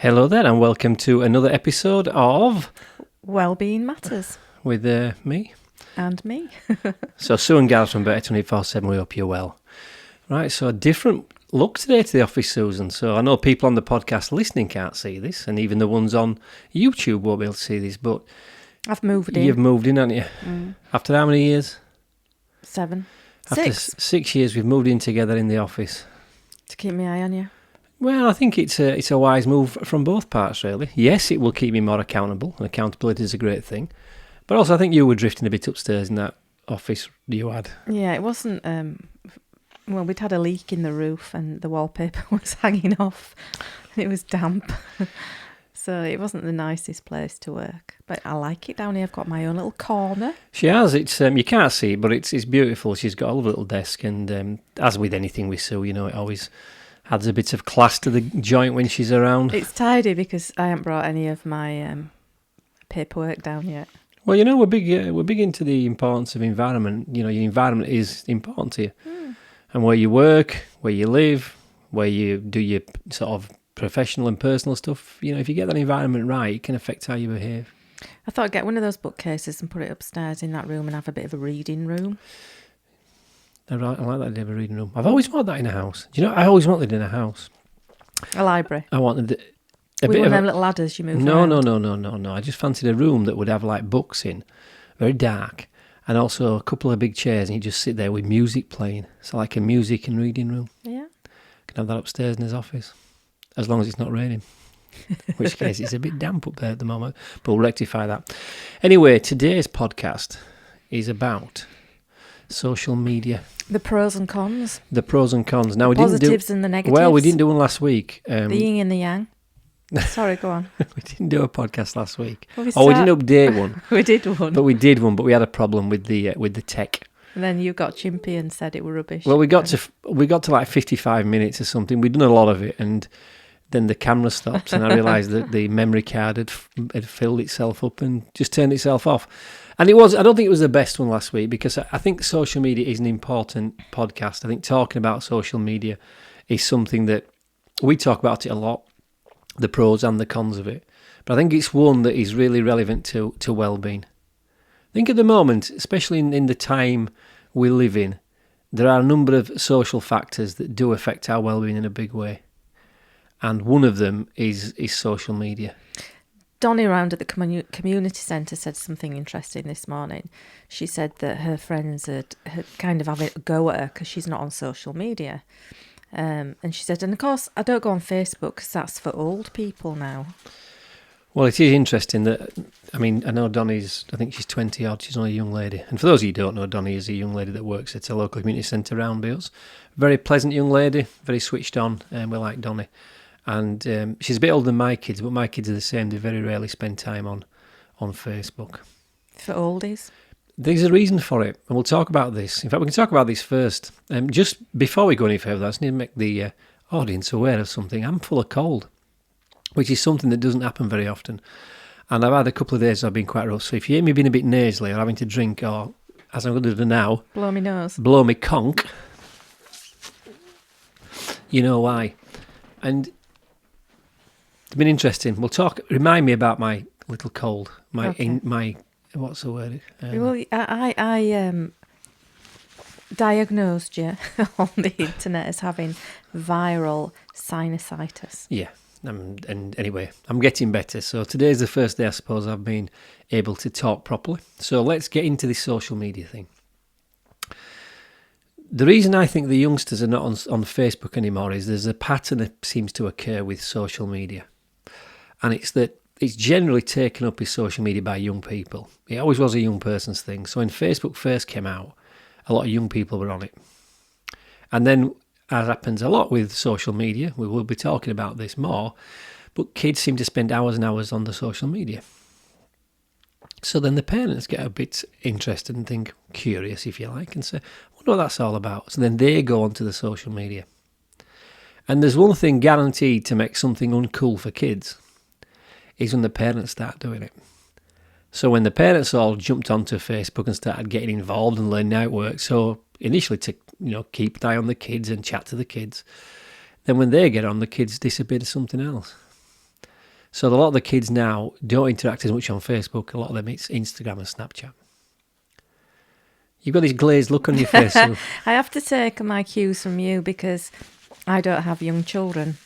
Hello there and welcome to another episode of Wellbeing Matters. With me. And me. So Sue and Gareth from Better 24/7, we hope you're well. Right, so a different look today to the office, Susan. So I know people on the podcast listening can't see this, and even the ones on YouTube won't be able to see this, but I've moved in. You've moved in, haven't you? After how many years? 7. After 6. 6 years we've moved in together in the office. To keep my eye on you. Well, I think it's a wise move from both parts, really. Yes, it will keep me more accountable, and accountability is a great thing. But also, I think you were drifting a bit upstairs in that office you had. Yeah, it wasn't... well, we'd had a leak in the roof and the wallpaper was hanging off. And it was damp. So it wasn't the nicest place to work. But I like it down here. I've got my own little corner. She has. It's you can't see it, but it's beautiful. She's got a little desk, and as with anything with Sue, you know, it always adds a bit of class to the joint when she's around. It's tidy because I haven't brought any of my paperwork down yet. Well, you know, we're big into the importance of environment. You know, your environment is important to you. And where you work, where you live, where you do your sort of professional and personal stuff, you know, if you get that environment right, it can affect how you behave. I thought I'd get one of those bookcases and put it upstairs in that room and have a bit of a reading room. I like that idea of a reading room. I've always wanted that in a house. Do you know, I always wanted in a house. A library. I wanted a bit of them little ladders you move No. around. I just fancied a room that would have like books in, very dark, and also a couple of big chairs, and you just sit there with music playing. So like a music and reading room. Yeah. Can have that upstairs in his office, as long as it's not raining. In which case it's a bit damp up there at the moment, but we'll rectify that. Anyway, today's podcast is about social media. The pros and cons. The pros and cons. Now, Positives and the negatives. Well, we didn't do one last week. The yin and the yang. Sorry, go on. We didn't do a podcast last week. Well, we didn't update one. We did one. But we did one, but we had a problem with the tech. And then you got chimpy and said it were rubbish. Well, we got to like 55 minutes or something. We'd done a lot of it, and then the camera stopped, and I realised that the memory card had filled itself up and just turned itself off. And I don't think it was the best one last week, because I think social media is an important podcast. I think talking about social media is something that we talk about it a lot, the pros and the cons of it. But I think it's one that is really relevant to well-being. I think at the moment, especially in the time we live in, there are a number of social factors that do affect our well-being in a big way. And one of them is social media. Donnie around at the community centre said something interesting this morning. She said that her friends had kind of have a go at her because she's not on social media. And she said, and of course, I don't go on Facebook because that's for old people now. Well, it is interesting that, I mean, I know Donnie's, I think she's 20 odd, she's only a young lady. And for those of you who don't know, Donnie is a young lady that works at a local community centre around by us. Very pleasant young lady, very switched on, and we like Donnie. And she's a bit older than my kids, but my kids are the same. They very rarely spend time on Facebook. For oldies? There's a reason for it, and we'll talk about this. In fact, we can talk about this first. Just before we go any further, I just need to make the audience aware of something. I'm full of cold, which is something that doesn't happen very often. And I've had a couple of days I've been quite rough. So if you hear me being a bit nasally or having to drink, or as I'm going to do now, blow me nose, blow me conch, you know why. And it's been interesting. We'll talk. Remind me about my little cold. My what's the word? Well, I diagnosed you on the internet as having viral sinusitis. Yeah. And anyway, I'm getting better. So today's the first day, I suppose, I've been able to talk properly. So let's get into this social media thing. The reason I think the youngsters are not on Facebook anymore is there's a pattern that seems to occur with social media. And it's that it's generally taken up as social media by young people. It always was a young person's thing. So when Facebook first came out, a lot of young people were on it. And then, as happens a lot with social media, we will be talking about this more, but kids seem to spend hours and hours on the social media. So then the parents get a bit interested and think, curious if you like, and say, I wonder what that's all about. So then they go onto the social media. And there's one thing guaranteed to make something uncool for kids, is when the parents start doing it. So when the parents all jumped onto Facebook and started getting involved and learning how it works, so initially to keep an eye on the kids and chat to the kids, then when they get on, the kids disappear to something else. So a lot of the kids now don't interact as much on Facebook. A lot of them it's Instagram and Snapchat. You've got this glazed look on your face. Sue. I have to take my cues from you because I don't have young children.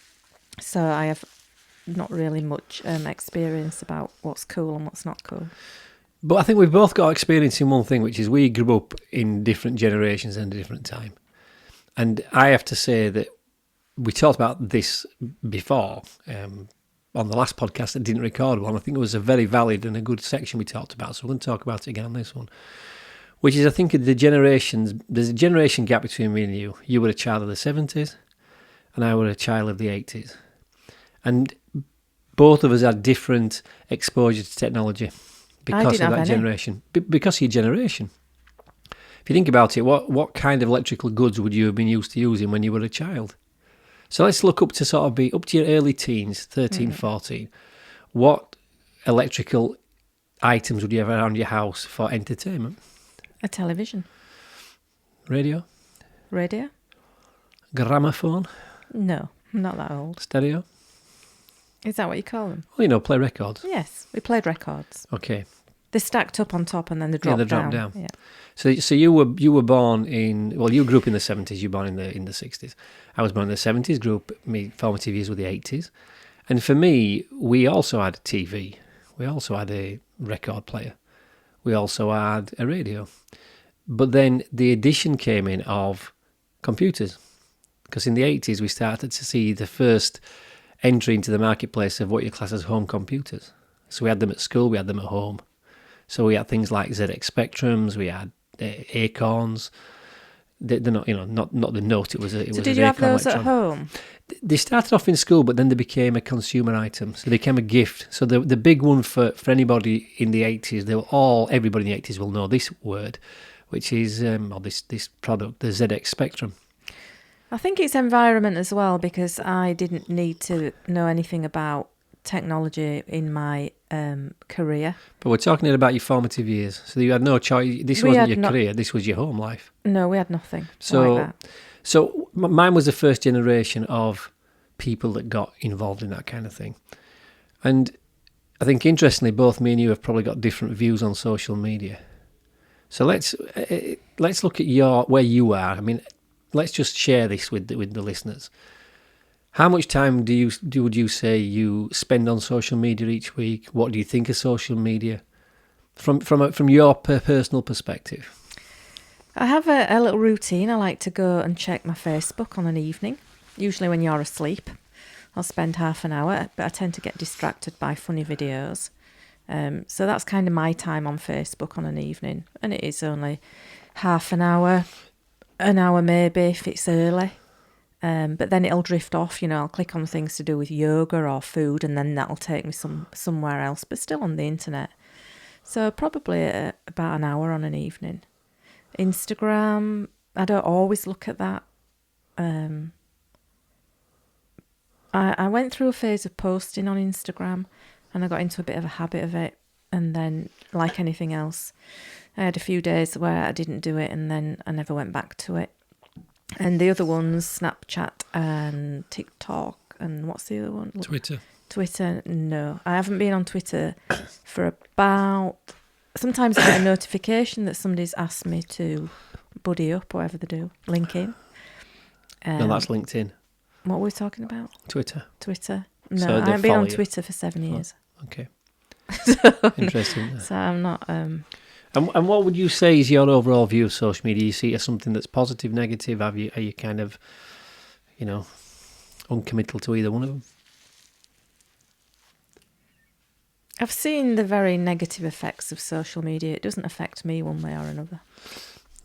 So I have not really much experience about what's cool and what's not cool. But I think we've both got experience in one thing, which is we grew up in different generations and a different time. And I have to say that we talked about this before on the last podcast. I didn't record one. I think it was a very valid and a good section we talked about. So we're going to talk about it again on this one, which is, I think, the generations. There's a generation gap between me and you. You were a child of the 70s and I were a child of the 80s. And both of us had different exposure to technology because of that generation. Because of your generation. If you think about it, what kind of electrical goods would you have been used to using when you were a child? So let's look up to your early teens, 13, 14. What electrical items would you have around your house for entertainment? A television. Radio? Gramophone? No, I'm not that old. Stereo? Is that what you call them? Well, play records. Yes, we played records. Okay. They're stacked up on top and then they drop down. Drop down. Yeah. So you were born in, well, you grew up in the 70s, you were born in the 60s. I was born in the 70s, grew up, my formative years were the 80s. And for me, we also had a TV. We also had a record player. We also had a radio. But then the addition came in of computers. Because in the 80s, we started to see the first entry into the marketplace of what you class as home computers. So we had them at school, we had them at home. So we had things like ZX Spectrums, we had Acorns. They're not, not the Note. It was so did you have those at home? They started off in school, but then they became a consumer item. So they became a gift. So the big one for anybody in the 80s, everybody in the 80s will know this word, which is this product, the ZX Spectrum. I think it's environment as well, because I didn't need to know anything about technology in my career. But we're talking about your formative years. So you had no choice. This wasn't your career. This was your home life. No, we had nothing like that. So mine was the first generation of people that got involved in that kind of thing. And I think, interestingly, both me and you have probably got different views on social media. So let's look at where you are. I mean, let's just share this with the listeners. How much time would you say you spend on social media each week? What do you think of social media from your personal perspective? I have a little routine. I like to go and check my Facebook on an evening, usually when you're asleep. I'll spend half an hour, but I tend to get distracted by funny videos. So that's kind of my time on Facebook on an evening, and it is only half an hour maybe if it's early. But then it'll drift off, I'll click on things to do with yoga or food, and then that'll take me somewhere else, but still on the internet. So probably about an hour on an evening. Instagram, I don't always look at that. I went through a phase of posting on Instagram, and I got into a bit of a habit of it. And then, like anything else, I had a few days where I didn't do it, and then I never went back to it. And the other ones, Snapchat and TikTok, and what's the other one? Twitter, no. I haven't been on Twitter for about... Sometimes I get a notification that somebody's asked me to buddy up, whatever they do, link in. No, that's LinkedIn. What were we talking about? Twitter. No, So I haven't been on Twitter for 7 years. Oh, okay. Interesting. So I'm not... And what would you say is your overall view of social media? You see it as something that's positive, negative? Are you kind of, uncommittal to either one of them? I've seen the very negative effects of social media. It doesn't affect me one way or another.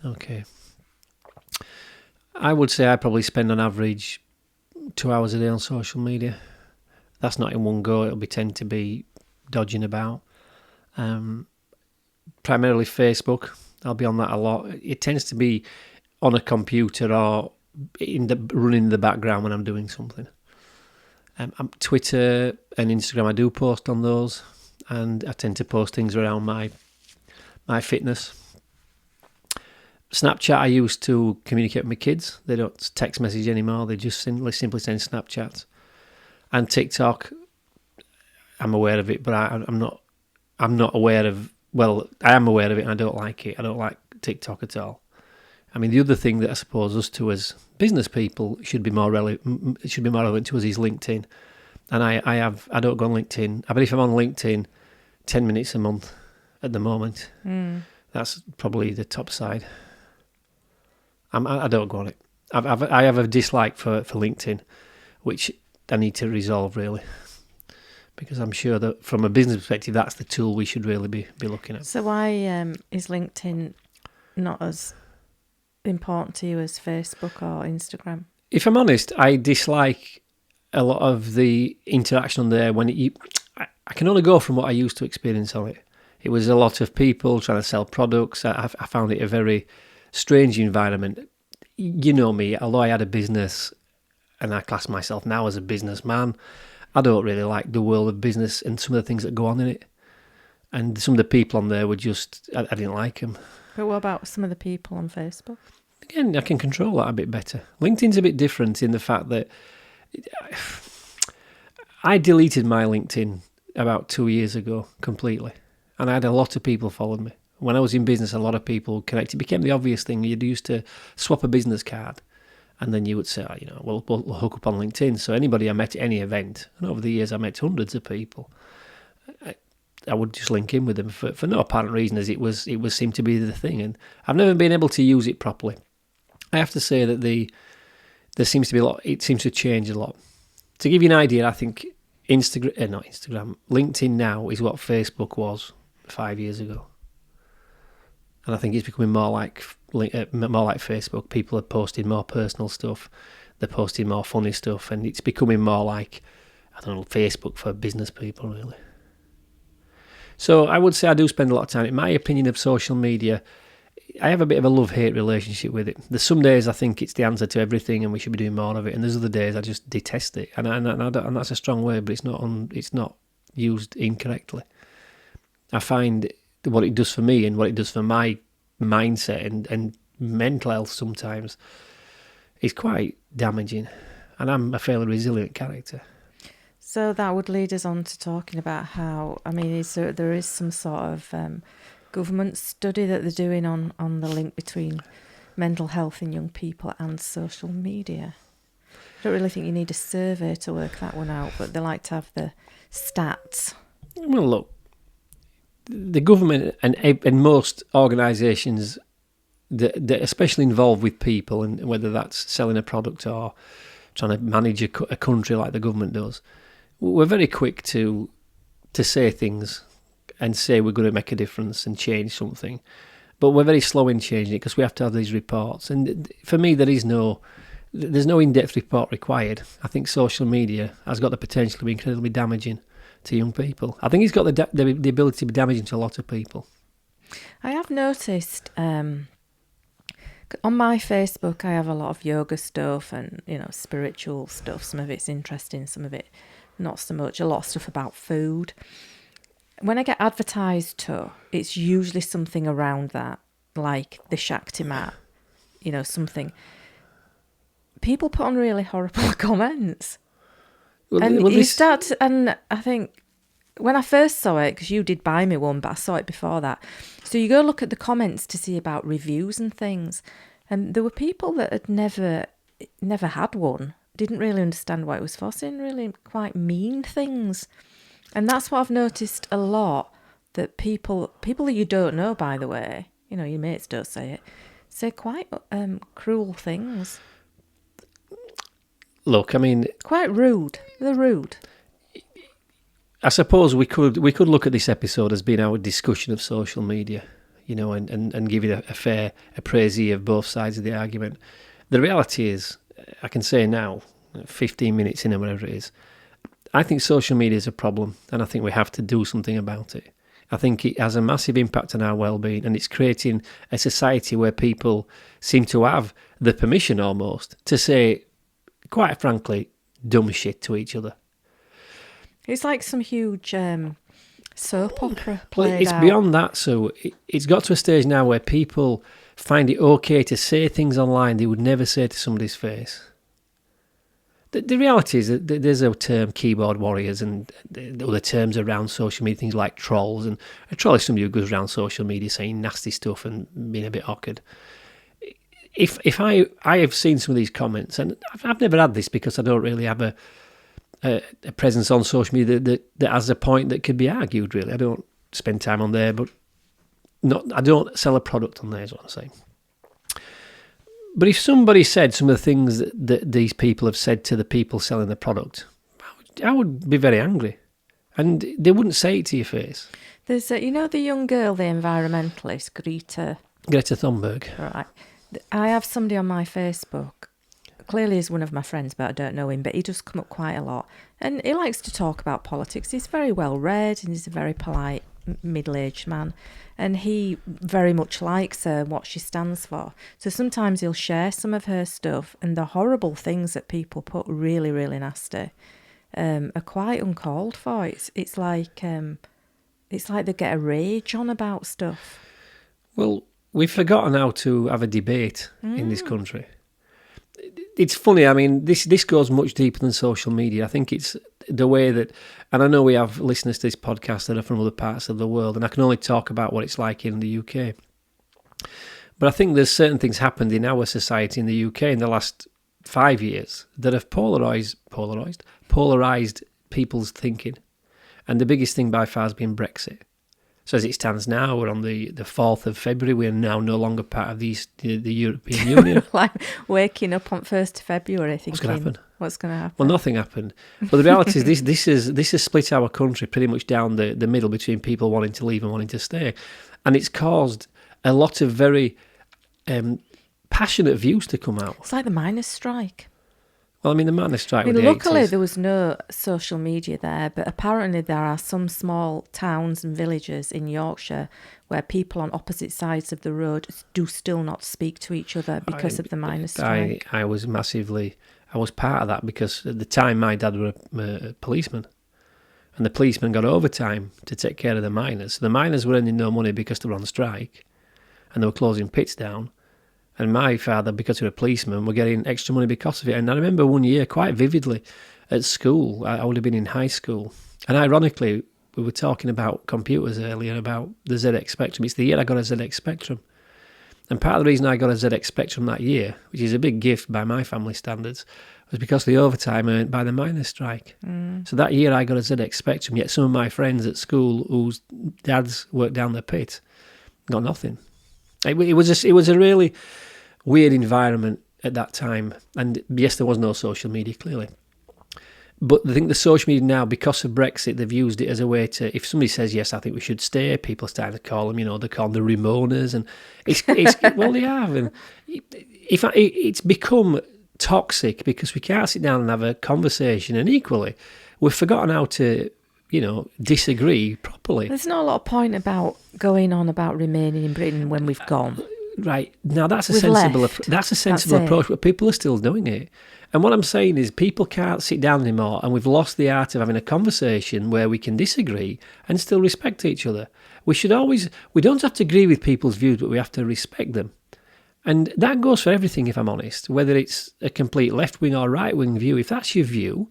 Okay. I would say I probably spend on average 2 hours a day on social media. That's not in one go. It'll tend to be dodging about. Primarily Facebook. I'll be on that a lot. It tends to be on a computer or running in the background when I'm doing something. Twitter and Instagram, I do post on those, and I tend to post things around my fitness. Snapchat, I use to communicate with my kids. They don't text message anymore. They just simply send Snapchats. And TikTok, I'm aware of it, but I'm not aware of. Well, I am aware of it, and I don't like it. I don't like TikTok at all. I mean, the other thing that I suppose us two as business people should be more relevant to us is LinkedIn. And I don't go on LinkedIn. I believe I'm on LinkedIn 10 minutes a month at the moment. That's probably the top side. I don't go on it. I have a dislike for LinkedIn, which I need to resolve really, because I'm sure that from a business perspective, that's the tool we should really be looking at. So why is LinkedIn not as important to you as Facebook or Instagram? If I'm honest, I dislike a lot of the interaction on there. I can only go from what I used to experience on it. It was a lot of people trying to sell products. I found it a very strange environment. You know me, although I had a business and I class myself now as a businessman, I don't really like the world of business and some of the things that go on in it. And some of the people on there were just, I didn't like them. But what about some of the people on Facebook? Again, I can control that a bit better. LinkedIn's a bit different in the fact that I deleted my LinkedIn about 2 years ago completely. And I had a lot of people following me. When I was in business, a lot of people connected. It became the obvious thing. You'd used to swap a business card, and then you would say, we'll hook up on LinkedIn. So anybody I met at any event, and over the years I met hundreds of people, I would just link in with them for no apparent reason, as it was seemed to be the thing. And I've never been able to use it properly. I have to say that there seems to be a lot. It seems to change a lot. To give you an idea, I think LinkedIn now is what Facebook was 5 years ago. And I think it's becoming more like Facebook. People are posting more personal stuff. They're posting more funny stuff. And it's becoming more like, Facebook for business people, really. So I would say I do spend a lot of time. In my opinion of social media, I have a bit of a love-hate relationship with it. There's some days I think it's the answer to everything and we should be doing more of it. And there's other days I just detest it. And that's a strong word, but it's not used incorrectly. I find what it does for me and what it does for my mindset and mental health sometimes is quite damaging. And I'm a fairly resilient character. So that would lead us on to talking about how, there is some sort of government study that they're doing on the link between mental health in young people and social media. I don't really think you need a survey to work that one out, but they like to have the stats. Well, look, the government and most organisations that especially involved with people, and whether that's selling a product or trying to manage a country like the government does, we're very quick to say things and say we're going to make a difference and change something. But we're very slow in changing it because we have to have these reports. And for me, there's no in-depth report required. I think social media has got the potential to be incredibly damaging to young people. I think it's got the ability to be damaging to a lot of people. I have noticed on my Facebook, I have a lot of yoga stuff and, spiritual stuff. Some of it's interesting, some of it not so much. A lot of stuff about food. When I get advertised to, it's usually something around that, like the Shakti mat, something. People put on really horrible comments. And I think when I first saw it, because you did buy me one, but I saw it before that. So you go look at the comments to see about reviews and things. And there were people that had never had one, didn't really understand what it was for, saying really quite mean things. And that's what I've noticed a lot, that people that you don't know, by the way, your mates don't say quite cruel things. Look, quite rude. They're rude. I suppose we could look at this episode as being our discussion of social media, and give it a fair appraisal of both sides of the argument. The reality is, I can say now, 15 minutes in or whatever it is, I think social media is a problem, and I think we have to do something about it. I think it has a massive impact on our well-being, and it's creating a society where people seem to have the permission almost to say, quite frankly, dumb shit to each other. It's like some huge soap opera played it's out. Beyond that, so it's got to a stage now where people find it okay to say things online they would never say to somebody's face. The reality is that there's a term, keyboard warriors, and the other terms around social media, things like trolls. And a troll is somebody who goes around social media saying nasty stuff and being a bit awkward. If I have seen some of these comments, and I've never had this because I don't really have a presence on social media that has a point that could be argued, really. I don't spend time on there, but I don't sell a product on there, is what I'm saying. But if somebody said some of the things that these people have said to the people selling the product, I would be very angry. And they wouldn't say it to your face. There's, the young girl, the environmentalist, Greta Thunberg. Right. I have somebody on my Facebook. Clearly he's one of my friends, but I don't know him. But he does come up quite a lot. And he likes to talk about politics. He's very well read and he's a very polite, middle-aged man. And he very much likes her, what she stands for. So sometimes he'll share some of her stuff, and the horrible things that people put, really, really nasty, are quite uncalled for. It's like they get a rage on about stuff. Well, we've forgotten how to have a debate in this country. It's funny, I mean, this goes much deeper than social media. I think it's the way that, and I know we have listeners to this podcast that are from other parts of the world, and I can only talk about what it's like in the UK. But I think there's certain things happened in our society in the UK in the last 5 years that have polarised people's thinking. And the biggest thing by far has been Brexit. So as it stands now, we're on the 4th of February. We're now no longer part of the European Union. Like waking up on 1st of February thinking, what's going to happen? happen? Well, nothing happened. But the reality is this has split our country pretty much down the middle between people wanting to leave and wanting to stay. And it's caused a lot of very passionate views to come out. It's like the miners' strike. Well, I mean, the miners' strike with the luckily 80s. there was no social media there, but apparently there are some small towns and villages in Yorkshire where people on opposite sides of the road do still not speak to each other because of the miners' strike. I was part of that because at the time my dad was a policeman, and the policeman got overtime to take care of the miners. So the miners were earning no money because they were on strike, and they were closing pits down. And my father, because he was a policeman, were getting extra money because of it. And I remember one year quite vividly at school, I would have been in high school. And ironically, we were talking about computers earlier, about the ZX Spectrum. It's the year I got a ZX Spectrum. And part of the reason I got a ZX Spectrum that year, which is a big gift by my family standards, was because of the overtime earned by the miners' strike. So that year I got a ZX Spectrum, yet some of my friends at school whose dads worked down the pit got nothing. It was a really weird environment at that time, and yes, there was no social media, clearly. But I think the social media now, because of Brexit, they've used it as a way to, if somebody says, yes, I think we should stay, people are starting to call them, they call them the Ramonas, and it's well, they have, and it's become toxic because we can't sit down and have a conversation, and equally, we've forgotten how to, disagree properly. There's not a lot of point about going on about remaining in Britain when we've gone. Right. Now, that's a sensible approach, but people are still doing it. And what I'm saying is people can't sit down anymore, and we've lost the art of having a conversation where we can disagree and still respect each other. We don't have to agree with people's views, but we have to respect them. And that goes for everything, if I'm honest, whether it's a complete left-wing or right-wing view. If that's your view,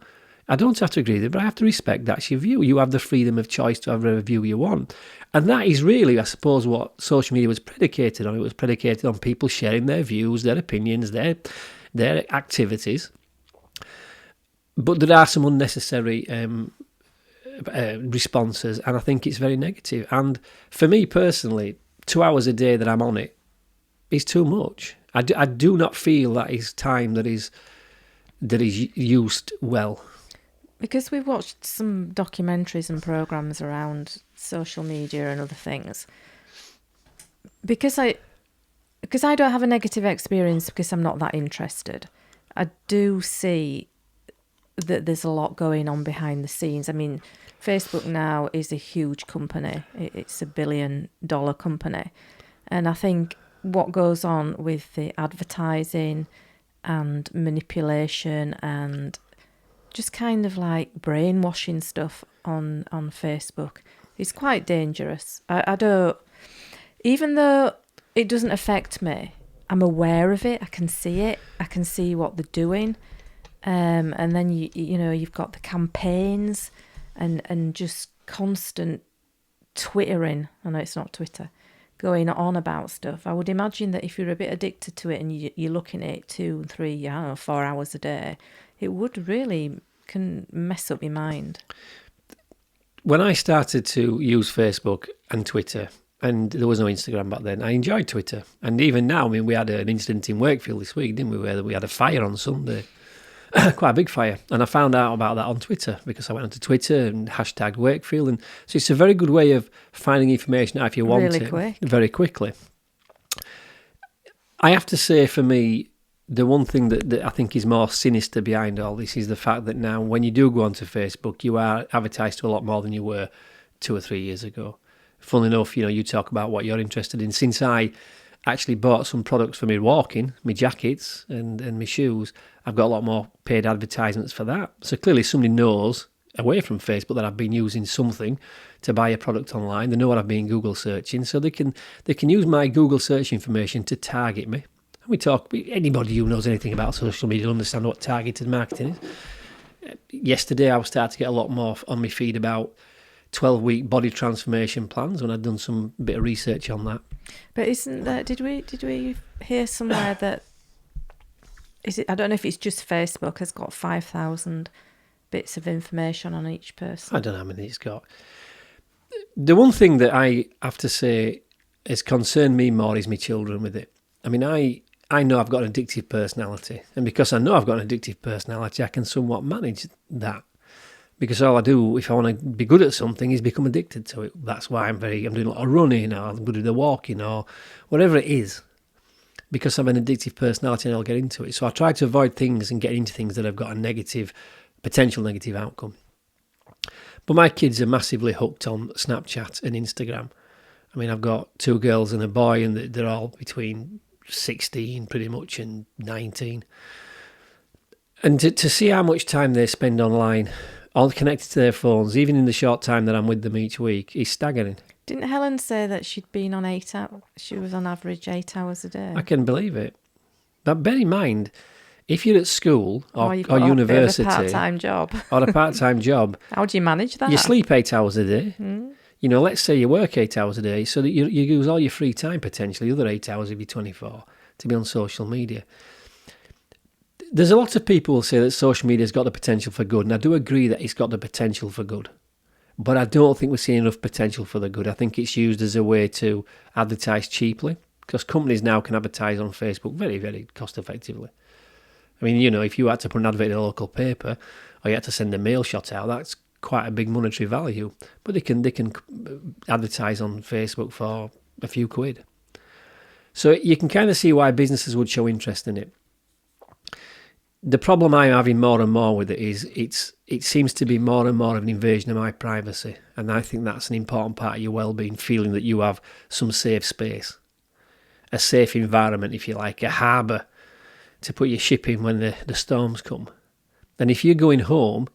I don't have to agree with it, but I have to respect that's your view. You have the freedom of choice to have whatever view you want. And that is really, I suppose, what social media was predicated on. It was predicated on people sharing their views, their opinions, their activities. But there are some unnecessary responses, and I think it's very negative. And for me personally, 2 hours a day that I'm on it is too much. I do not feel that is time that is used well. Because we've watched some documentaries and programmes around social media and other things. Because I don't have a negative experience because I'm not that interested, I do see that there's a lot going on behind the scenes. I mean, Facebook now is a huge company. It's $1 billion company. And I think what goes on with the advertising and manipulation and just kind of like brainwashing stuff on Facebook is quite dangerous. I don't, even though it doesn't affect me, I'm aware of it. I can see it. I can see what they're doing. And then you've got the campaigns and just constant twittering. I know it's not Twitter, going on about stuff. I would imagine that if you're a bit addicted to it and you're looking at it 2, 3, 4 hours a day, it would really can mess up your mind. When I started to use Facebook and Twitter, and there was no Instagram back then, I enjoyed Twitter. And even now, I mean, we had an incident in Wakefield this week, didn't we, where we had a fire on Sunday. Quite a big fire. And I found out about that on Twitter because I went onto Twitter and hashtagged Wakefield. And so it's a very good way of finding information out if you want really it. Quick. Very quickly. I have to say, for me, the one thing that I think is more sinister behind all this is the fact that now when you do go onto Facebook, you are advertised to a lot more than you were 2 or 3 years ago. Funnily enough, you talk about what you're interested in. Since I actually bought some products for me walking, my jackets and my shoes, I've got a lot more paid advertisements for that. So clearly somebody knows away from Facebook that I've been using something to buy a product online. They know what I've been Google searching, so they can use my Google search information to target me. Anybody who knows anything about social media will understand what targeted marketing is. Yesterday I was starting to get a lot more on my feed about 12-week body transformation plans when I'd done some bit of research on that. But isn't that, did we hear somewhere that, I don't know if it's just Facebook has got 5,000 bits of information on each person. I don't know how many it's got. The one thing that I have to say has concerned me more is my children with it. I mean, I know I've got an addictive personality, and because I know I've got an addictive personality, I can somewhat manage that. Because all I do, if I want to be good at something, is become addicted to it. That's why I'm doing a lot of running, or I'm good at the walking, or whatever it is. Because I'm an addictive personality and I'll get into it. So I try to avoid things and get into things that have got a potential negative outcome. But my kids are massively hooked on Snapchat and Instagram. I mean, I've got 2 girls and a boy, and they're all between 16 pretty much and 19. And to see how much time they spend online, all connected to their phones, even in the short time that I'm with them each week, is staggering. Didn't Helen say that she'd been on 8 hours? She was on average 8 hours a day. I can believe it. But bear in mind, if you're at school or university, a part-time job, or a part-time job, how do you manage that? You sleep 8 hours a day. Let's say you work 8 hours a day, so that you use all your free time potentially, the other 8 hours of your 24, to be on social media. There's a lot of people who say that social media has got the potential for good, and I do agree that it's got the potential for good. But I don't think we're seeing enough potential for the good. I think it's used as a way to advertise cheaply, because companies now can advertise on Facebook very, very cost effectively. I mean, if you had to put an advert in a local paper, or you had to send a mail shot out, that's quite a big monetary value. But they can advertise on Facebook for a few quid. So you can kind of see why businesses would show interest in it. The problem I'm having more and more with it is it seems to be more and more of an invasion of my privacy, and I think that's an important part of your well-being, feeling that you have some safe space, a safe environment, if you like, a harbour to put your ship in when the storms come. And if you're going home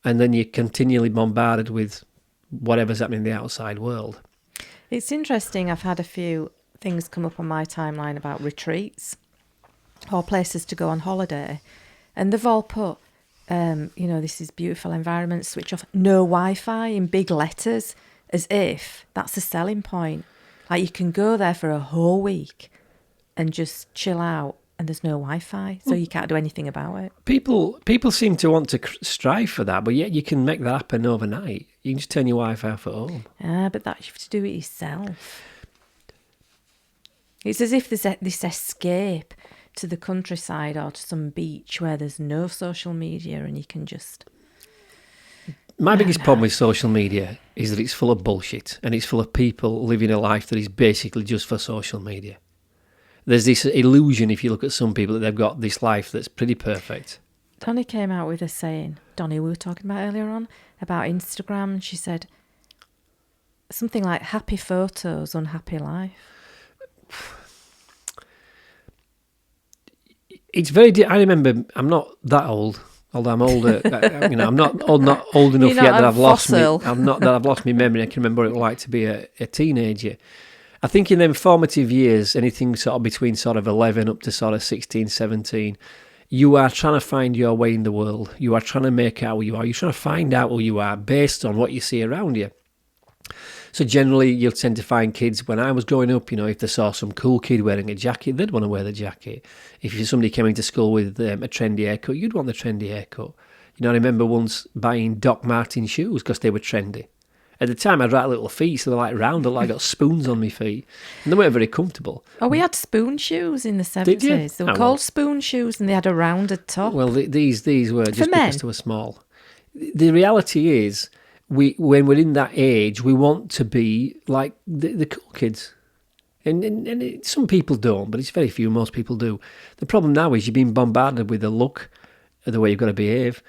and then you're continually bombarded with whatever's happening in the outside world. It's interesting, I've had a few things come up on my timeline about retreats or places to go on holiday. And they've all put, this is beautiful environment, switch off, no Wi-Fi in big letters, as if that's a selling point. Like you can go there for a whole week and just chill out and there's no Wi-Fi, so you can't do anything about it. People seem to want to strive for that, but yet you can make that happen overnight. You can just turn your Wi-Fi off at home. But that you have to do it yourself. It's as if there's this escape to the countryside or to some beach where there's no social media and you can just... My biggest problem with social media is that it's full of bullshit, and it's full of people living a life that is basically just for social media. There's this illusion, if you look at some people, that they've got this life that's pretty perfect. Donnie came out with a saying, Donnie, we were talking about earlier on, about Instagram, and she said something like, happy photos, unhappy life. It's very. I remember. I'm not that old, although I'm older. I'm not old enough yet that I've lost me. I'm not that I've lost my memory. I can remember what it was like to be a teenager. I think in them formative years, anything sort of between sort of 11 up to sort of 16, 17, you are trying to find your way in the world. You are trying to make out who you are. You're trying to find out who you are based on what you see around you. So generally, you'll tend to find kids, when I was growing up, if they saw some cool kid wearing a jacket, they'd want to wear the jacket. If somebody came into school with a trendy haircut, you'd want the trendy haircut. I remember once buying Doc Martens shoes because they were trendy. At the time, I'd right little feet, so they're like round, like I got spoons on my feet. And they weren't very comfortable. Oh, we had spoon shoes in the 70s. Did you? They were called spoon shoes, and they had a rounded top. Well, these were just men. because they were small. The reality is, when we're in that age, we want to be like the cool kids. And some people don't, but it's very few. Most people do. The problem now is you're being bombarded with the look, the way you've got to behave.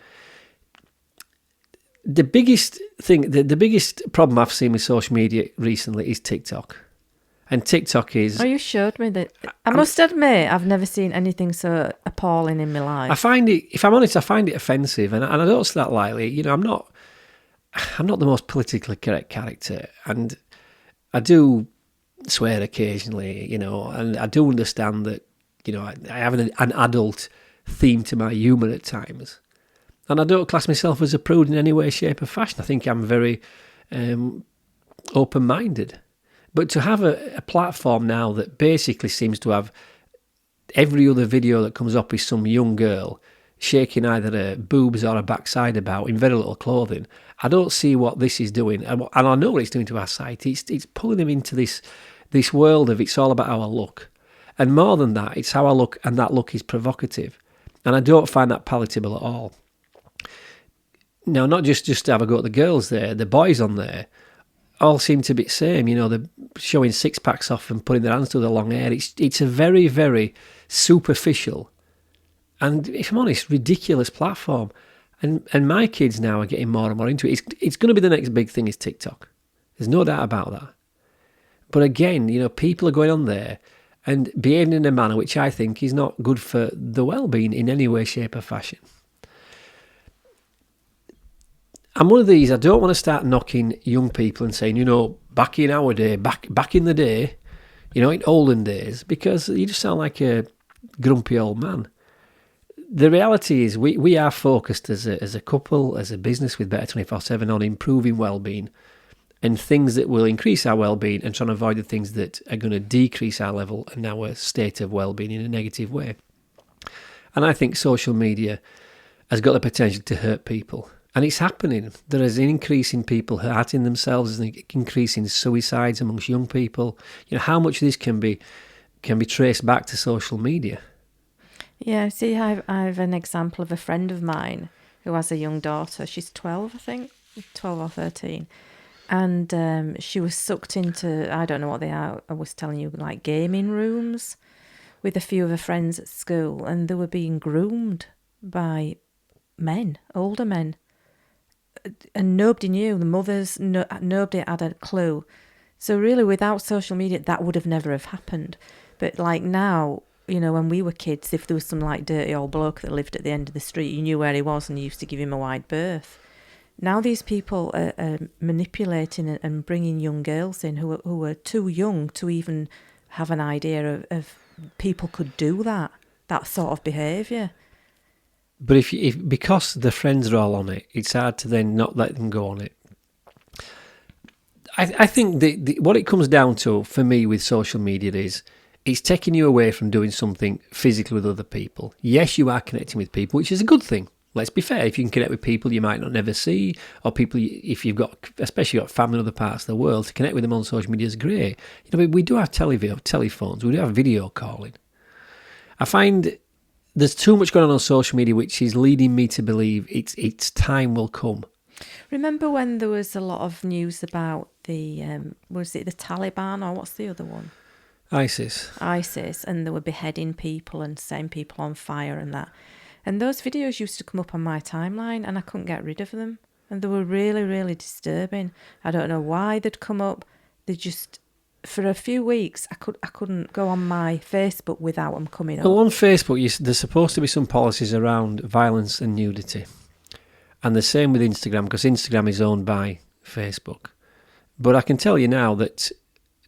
The biggest thing, the biggest problem I've seen with social media recently is TikTok. And TikTok is... Oh, you showed me that. I must admit, I've never seen anything so appalling in my life. I find it, if I'm honest, I find it offensive. And I don't say that lightly. I'm not the most politically correct character. And I do swear occasionally, and I do understand that, I have an adult theme to my humour at times. And I don't class myself as a prude in any way, shape or fashion. I think I'm very open-minded. But to have a platform now that basically seems to have every other video that comes up is some young girl shaking either her boobs or her backside about in very little clothing, I don't see what this is doing. And I know what it's doing to our society. It's pulling them into this world of it's all about how I look. And more than that, it's how I look, and that look is provocative. And I don't find that palatable at all. Now, not just to have a go at the girls there, the boys on there all seem to be the same. They're showing six-packs off and putting their hands through their long hair. It's a very, very superficial and, if I'm honest, ridiculous platform. And my kids now are getting more and more into it. It's going to be the next big thing is TikTok. There's no doubt about that. But again, people are going on there and behaving in a manner which I think is not good for the well-being in any way, shape or fashion. I'm one of these, I don't want to start knocking young people and saying, back in our day, back in the day, in olden days, because you just sound like a grumpy old man. The reality is we are focused as a couple, as a business with Better 24/7 on improving well-being and things that will increase our well-being and trying to avoid the things that are going to decrease our level and our state of well-being in a negative way. And I think social media has got the potential to hurt people. And it's happening. There is an increase in people hurting themselves, there's an increase in suicides amongst young people. How much of this can be traced back to social media? Yeah, see, I've an example of a friend of mine who has a young daughter. She's 12, I think, 12 or 13. And she was sucked into, I don't know what they are, I was telling you, like gaming rooms with a few of her friends at school. And they were being groomed by men, older men. And nobody knew, the mothers, nobody had a clue. So really, without social media, that would have never have happened. But like now, when we were kids, if there was some like dirty old bloke that lived at the end of the street, you knew where he was and you used to give him a wide berth. Now these people are manipulating and bringing young girls in who are too young to even have an idea of people could do that sort of behaviour. But if because the friends are all on it, it's hard to then not let them go on it. I think what it comes down to for me with social media is it's taking you away from doing something physically with other people. Yes, you are connecting with people, which is a good thing. Let's be fair. If you can connect with people you might not never see, or people if you've got, especially got family in other parts of the world, to connect with them on social media is great. We do have telephones, we do have video calling. I find there's too much going on social media which is leading me to believe its time will come. Remember when there was a lot of news about the, was it the Taliban or what's the other one? ISIS, and they were beheading people and setting people on fire and that. And those videos used to come up on my timeline and I couldn't get rid of them. And they were really, really disturbing. I don't know why they'd come up. They just... For a few weeks, I couldn't go on my Facebook without them coming up. Well, on Facebook, there's supposed to be some policies around violence and nudity. And the same with Instagram, because Instagram is owned by Facebook. But I can tell you now that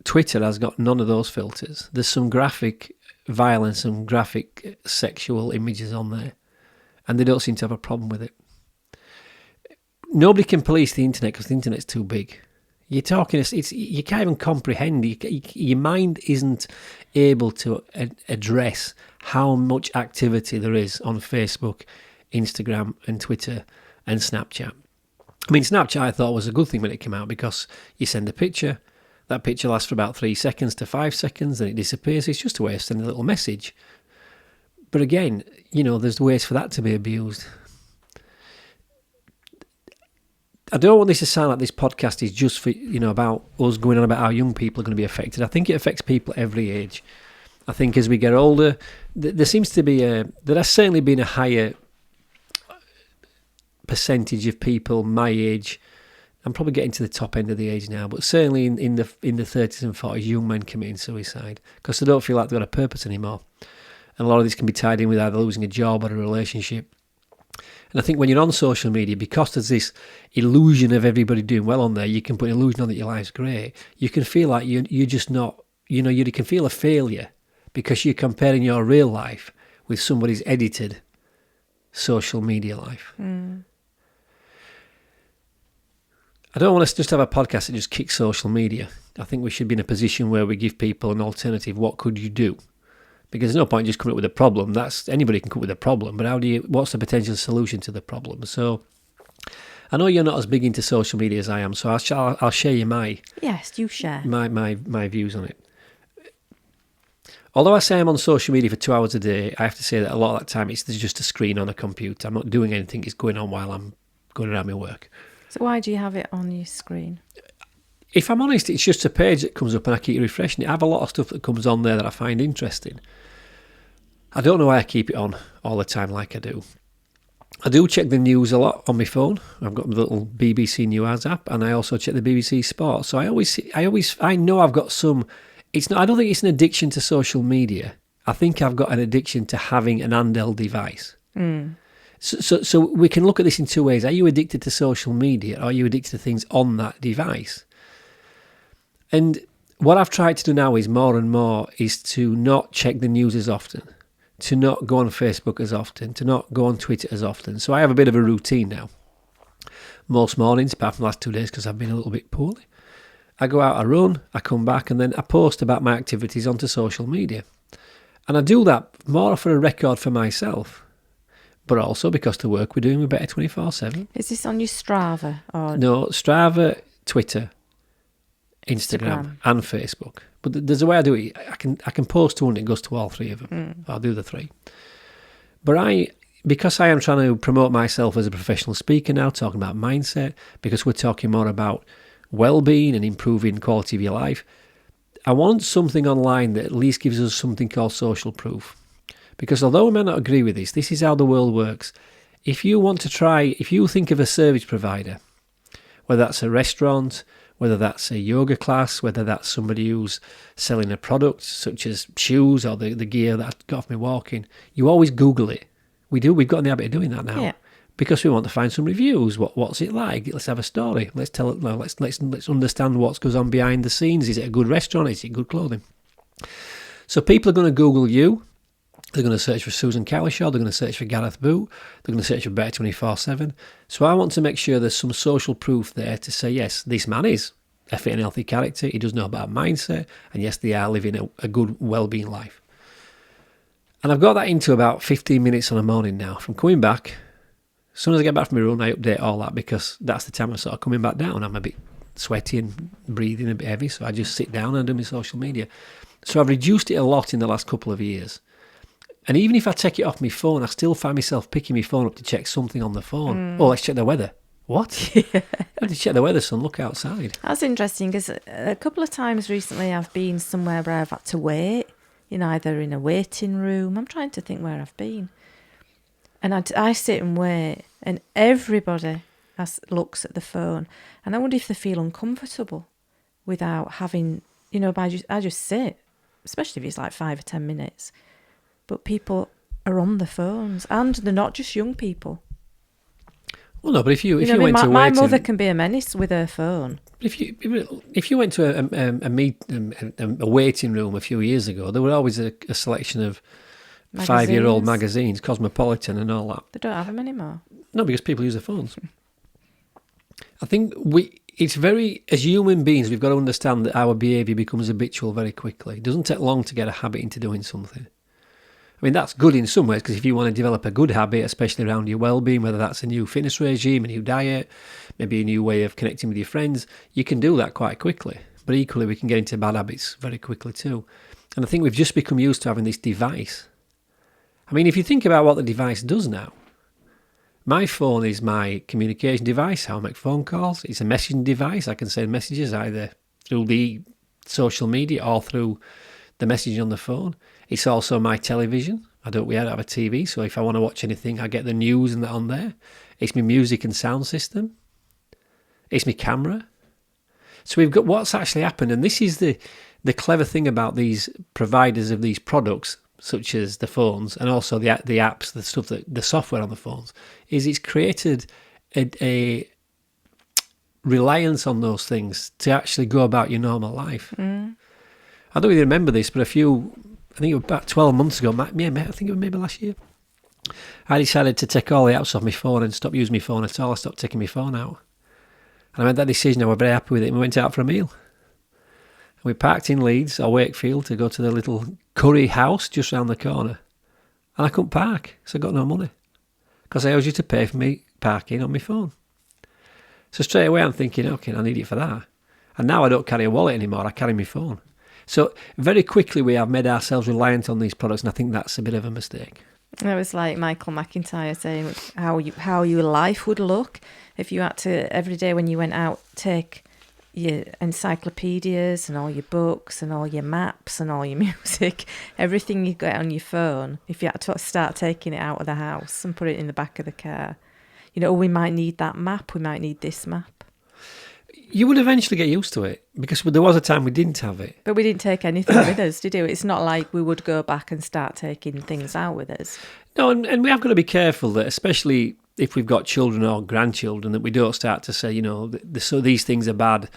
Twitter has got none of those filters. There's some graphic violence and graphic sexual images on there, and they don't seem to have a problem with it. Nobody can police the internet because the internet's too big. You're talking, you can't even comprehend. Your mind isn't able to address how much activity there is on Facebook, Instagram, and Twitter, and Snapchat. I mean, Snapchat I thought was a good thing when it came out because you send a picture, that picture lasts for about 3 seconds to 5 seconds, then it disappears. It's just a way of sending a little message. But again, there's ways for that to be abused. I don't want this to sound like this podcast is just for, about us going on about how young people are going to be affected. I think it affects people at every age. I think as we get older, there seems to be there has certainly been a higher percentage of people my age. I'm probably getting to the top end of the age now, but certainly in the 30s and 40s, young men committing suicide because they don't feel like they've got a purpose anymore. And a lot of this can be tied in with either losing a job or a relationship. And I think when you're on social media, because there's this illusion of everybody doing well on there, you can put an illusion on that your life's great. You can feel like you're just not, you can feel a failure because you're comparing your real life with somebody's edited social media life. Mm. I don't want us to just have a podcast that just kicks social media. I think we should be in a position where we give people an alternative. What could you do? Because there's no point just coming up with a problem. Anybody can come up with a problem, but what's the potential solution to the problem? So I know you're not as big into social media as I am, so I'll share you Yes, you share. my views on it. Although I say I'm on social media for 2 hours a day, I have to say that a lot of that time there's just a screen on a computer. I'm not doing anything. It's going on while I'm going around my work. So why do you have it on your screen? If I'm honest, it's just a page that comes up and I keep refreshing it. I have a lot of stuff that comes on there that I find interesting. I don't know why I keep it on all the time like I do. I do check the news a lot on my phone. I've got my little BBC News app, and I also check the BBC Sport. So I know I've got some. I don't think it's an addiction to social media. I think I've got an addiction to having an handheld device. Mm. So we can look at this in two ways. Are you addicted to social media, or are you addicted to things on that device? And what I've tried to do now is more and more is to not check the news as often, to not go on Facebook as often, to not go on Twitter as often. So I have a bit of a routine now. Most mornings, apart from the last 2 days because I've been a little bit poorly, I go out, I run, I come back, and then I post about my activities onto social media. And I do that more for a record for myself, but also because the work we're doing with Better 24/7. Is this on your Strava? Or No, Strava, Twitter, Instagram and Facebook. But there's a way I do it. I can post to one and it goes to all three of them. I'll do the three. But because I am trying to promote myself as a professional speaker now, talking about mindset, because we're talking more about well-being and improving quality of your life, I want something online that at least gives us something called social proof. Because although I may not agree with this is how the world works. If you think of a service provider, whether that's a restaurant, whether that's a yoga class, whether that's somebody who's selling a product such as shoes or the gear that got off me walking, you always Google it. We've got in the habit of doing that now. Yeah. Because we want to find some reviews. What's it like? Let's have a story. Let's tell it. Let's understand what goes on behind the scenes. Is it a good restaurant? Is it good clothing? So people are going to Google you. They're going to search for Susan Cowlishaw. They're going to search for Gareth Boot. They're going to search for Better 24/7. So I want to make sure there's some social proof there to say, yes, this man is a fit and healthy character. He does know about mindset. And yes, they are living a good, well-being life. And I've got that into about 15 minutes on a morning now. From coming back, as soon as I get back from my run, I update all that because that's the time I'm sort of coming back down. I'm a bit sweaty and breathing a bit heavy. So I just sit down and do my social media. So I've reduced it a lot in the last couple of years. And even if I take it off my phone, I still find myself picking my phone up to check something on the phone. Oh, let's check the weather. What? Yeah. I have to check the weather, son. Look outside. That's interesting because a couple of times recently I've been somewhere where I've had to wait, either in a waiting room. I'm trying to think where I've been. And I sit and wait and everybody looks at the phone. And I wonder if they feel uncomfortable without having, I just sit, especially if it's like 5 or 10 minutes. But people are on the phones, and they're not just young people. Well, no, but if you You know, went to my waiting, mother can be a menace with her phone. if you went to a waiting room a few years ago, there were always a selection of 5-year-old magazines, Cosmopolitan and all that. They don't have them anymore. No, because people use their phones. I think it's very, as human beings, we've got to understand that our behaviour becomes habitual very quickly. It doesn't take long to get a habit into doing something. I mean, that's good in some ways, because if you want to develop a good habit, especially around your well-being, whether that's a new fitness regime, a new diet, maybe a new way of connecting with your friends, you can do that quite quickly. But equally, we can get into bad habits very quickly too. And I think we've just become used to having this device. I mean, if you think about what the device does now, my phone is my communication device, how I make phone calls. It's a messaging device. I can send messages either through the social media or through the messaging on the phone. It's also my television. We don't have a TV, so if I want to watch anything, I get the news and that on there. It's my music and sound system. It's my camera. So we've got what's actually happened, and this is the clever thing about these providers of these products, such as the phones and also the apps, the stuff the software on the phones, is it's created a reliance on those things to actually go about your normal life. I don't really remember this, but I think it was about 12 months ago, I think it was maybe last year, I decided to take all the apps off my phone and stop using my phone at all. I stopped taking my phone out. And I made that decision. I was very happy with it. And we went out for a meal. And we parked in Leeds or Wakefield to go to the little curry house just round the corner. And I couldn't park, so I got no money. Because I always used to pay for me parking on my phone. So straight away I'm thinking, okay, I need it for that. And now I don't carry a wallet anymore, I carry my phone. So very quickly we have made ourselves reliant on these products, and I think that's a bit of a mistake. It was like Michael McIntyre saying how your life would look if you had to, every day when you went out, take your encyclopedias and all your books and all your maps and all your music, everything you got on your phone, if you had to start taking it out of the house and put it in the back of the car. You know, we might need that map, we might need this map. You would eventually get used to it, because there was a time we didn't have it. But we didn't take anything with us, did we? It's not like we would go back and start taking things out with us. No, and we have got to be careful that, especially if we've got children or grandchildren, that we don't start to say, so these things are bad,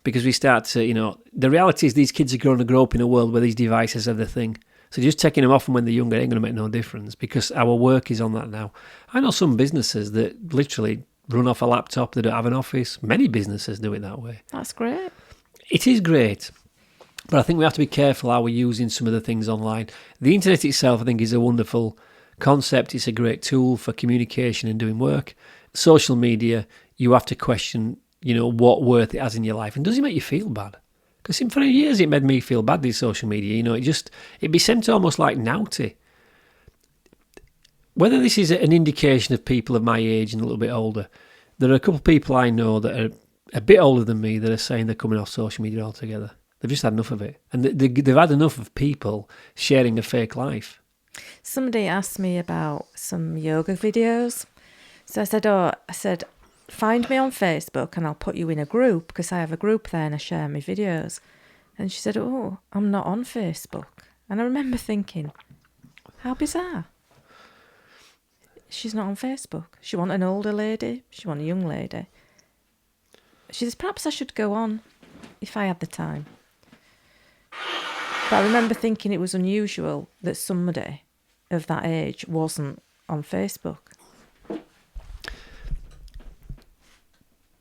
because we start to, the reality is these kids are going to grow up in a world where these devices are the thing. So just taking them off them when they're younger ain't going to make no difference, because our work is on that now. I know some businesses that literally run off a laptop, they don't have an office. Many businesses do it that way. That's great. It is great, but I think we have to be careful how we're using some of the things online. The internet itself, I think, is a wonderful concept. It's a great tool for communication and doing work. Social media, you have to question, what worth it has in your life, and does it make you feel bad? Because for years it made me feel bad, this social media. It be sent almost like naughty. Whether this is an indication of people of my age and a little bit older, there are a couple of people I know that are a bit older than me that are saying they're coming off social media altogether. They've just had enough of it. And they've had enough of people sharing a fake life. Somebody asked me about some yoga videos. So I said, find me on Facebook and I'll put you in a group, because I have a group there and I share my videos. And she said, oh, I'm not on Facebook. And I remember thinking, how bizarre. She's not on Facebook. She want an older lady. She want a young lady. She says, perhaps I should go on if I had the time. But I remember thinking it was unusual that somebody of that age wasn't on Facebook.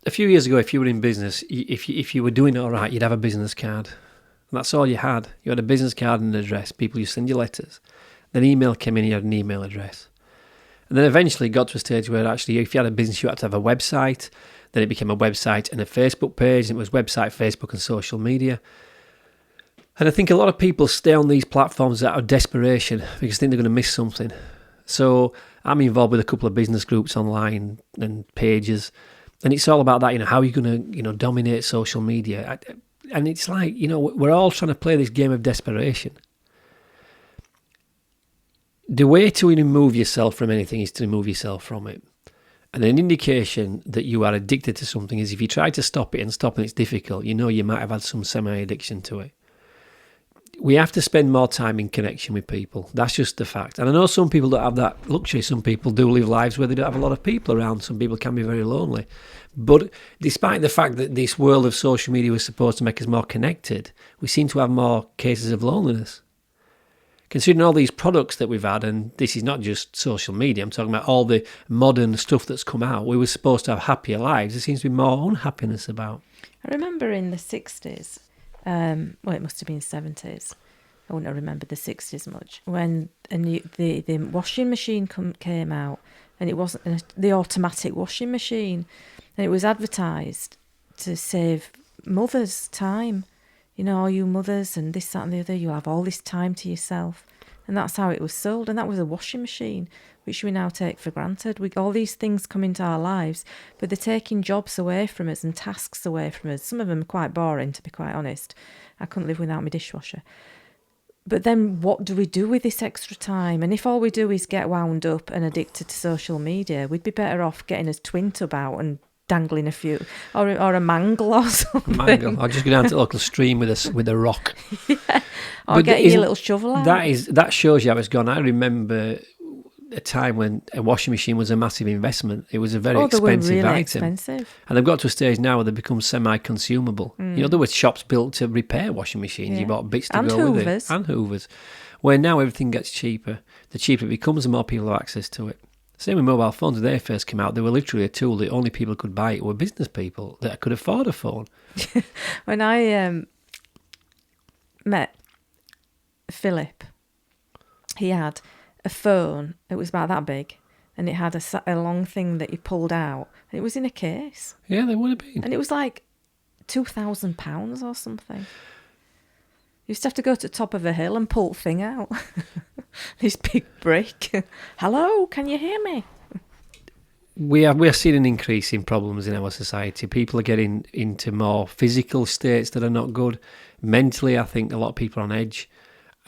A few years ago, if you were in business, if you were doing it all right, you'd have a business card. And that's all you had. You had a business card and an address. People used to send you letters. Then email came in, you had an email address. And then eventually it got to a stage where actually if you had a business, you had to have a website. Then it became a website and a Facebook page. And it was website, Facebook and social media. And I think a lot of people stay on these platforms out of desperation because they think they're going to miss something. So I'm involved with a couple of business groups online and pages. And it's all about that, how are you going to, dominate social media? And it's like, we're all trying to play this game of desperation. The way to remove yourself from anything is to remove yourself from it. And an indication that you are addicted to something is if you try to stop it and it's difficult, you might have had some semi-addiction to it. we have to spend more time in connection with people. That's just the fact. And I know some people don't have that luxury. Some people do live lives where they don't have a lot of people around. Some people can be very lonely. But despite the fact that this world of social media was supposed to make us more connected, we seem to have more cases of loneliness. Considering all these products that we've had, and this is not just social media, I'm talking about all the modern stuff that's come out, we were supposed to have happier lives. There seems to be more unhappiness about. I remember in the 60s, well, it must have been 70s. I wouldn't have remembered the 60s much. When the washing machine came out, and it wasn't the automatic washing machine, and it was advertised to save mothers time. You know, all you mothers and this, that and the other, you'll have all this time to yourself. And that's how it was sold. And that was a washing machine, which we now take for granted. All these things come into our lives, but they're taking jobs away from us and tasks away from us. Some of them are quite boring, to be quite honest. I couldn't live without my dishwasher. But then what do we do with this extra time? And if all we do is get wound up and addicted to social media, we'd be better off getting a twin tub out and dangling a few, or a mangle or something. Mangle. I'll just go down to the local stream with a rock. Yeah. Or But get your little shovel out. That shows you how it's gone. I remember a time when a washing machine was a massive investment. It was a very expensive they were really item. expensive. And they've got to a stage now where they've become semi-consumable. You know, there were shops built to repair washing machines. Yeah. You bought bits to And go with hoovers. it. And hoovers. Where now everything gets cheaper. The cheaper it becomes, the more people have access to it. Same with mobile phones. When they first came out, they were literally a tool that only people could buy. It were business people that could afford a phone. When I met Philip, he had a phone. It was about that big, and it had a long thing that you pulled out. And it was in a case. Yeah, they would have been. And it was like £2,000 or something. You used to have to go to the top of a hill and pull the thing out. This big brick. Hello, can you hear me? We are seeing an increase in problems in our society. People are getting into more physical states that are not good. Mentally, I think a lot of people are on edge.